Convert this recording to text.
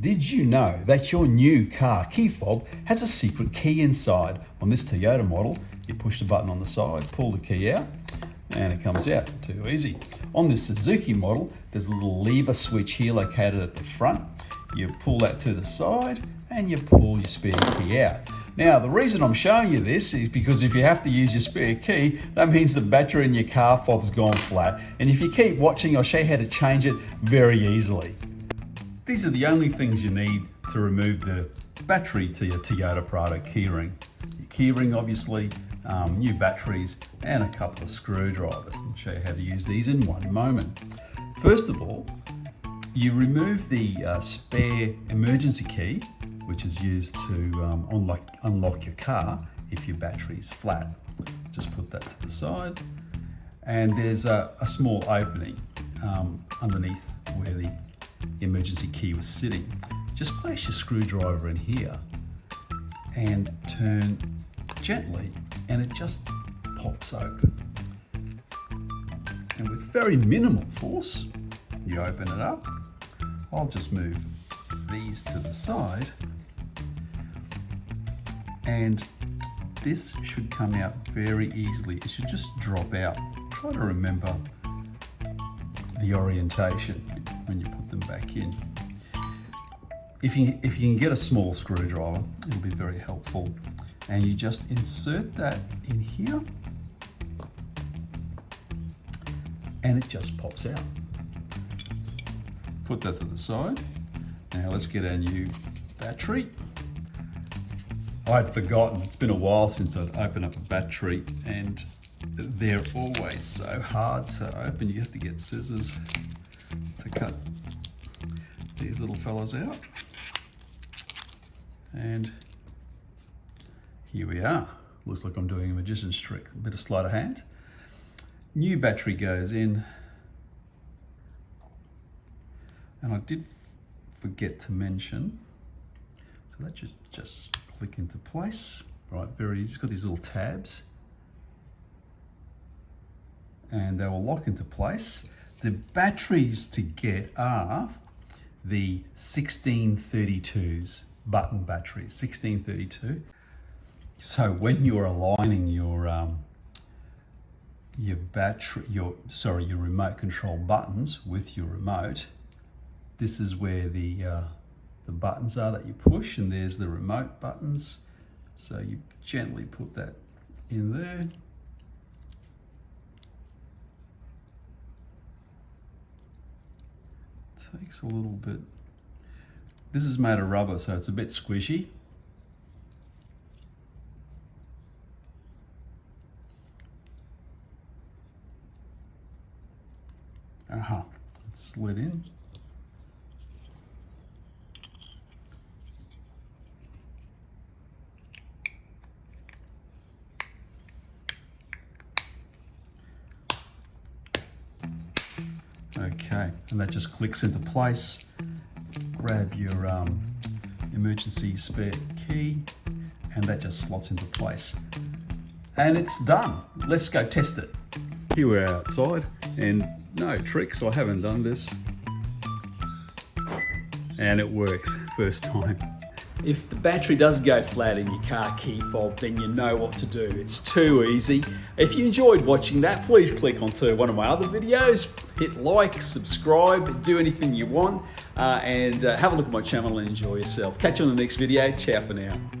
Did you know that your new car key fob has a secret key inside? On this Toyota model, you push the button on the side, pull the key out, and it comes out. Too easy. On this Suzuki model, there's a little lever switch here located at the front. You pull that to the side and you pull your spare key out. Now, the reason I'm showing you this is because if you have to use your spare key, that means the battery in your car fob's gone flat. And if you keep watching, I'll show you how to change it very easily. These are the only things you need to remove the battery to your Toyota Prado keyring. Your keyring, obviously, new batteries, and a couple of screwdrivers. I'll show you how to use these in one moment. First of all, you remove the spare emergency key, which is used to unlock your car if your battery is flat. Just put that to the side. And there's a small opening underneath where the emergency key was sitting. Just place your screwdriver in here and turn gently, and it just pops open. And with very minimal force, you open it up. I'll just move these to the side, and this should come out very easily. It should just drop out. Try to remember the orientation when you put them back in. If you can get a small screwdriver, it'll be very helpful. And you just insert that in here, and it just pops out. Put that to the side. Now let's get our new battery. I'd forgotten, it's been a while since I'd opened up a battery, and they're always so hard to open. You have to get scissors to cut these little fellas out. And here we are. Looks like I'm doing a magician's trick. A bit of sleight of hand. New battery goes in. And I did forget to mention, so that should just click into place. Right, very easy. It's got these little tabs, and they will lock into place. The batteries to get are the 1632s, button batteries, 1632. So when you're aligning your remote control buttons with your remote, this is where the buttons are that you push, and there's the remote buttons. So you gently put that in there. Takes a little bit. This is made of rubber, so it's a bit squishy. It's slid in. Okay, and that just clicks into place. Grab your emergency spare key, and that just slots into place. And it's done. Let's go test it. Here we're outside, and no tricks, I haven't done this. And it works, first time. If the battery does go flat in your car key fob, then you know what to do. It's too easy. If you enjoyed watching that, please click onto one of my other videos, hit like, subscribe, do anything you want, and have a look at my channel and enjoy yourself. Catch you on the next video. Ciao for now.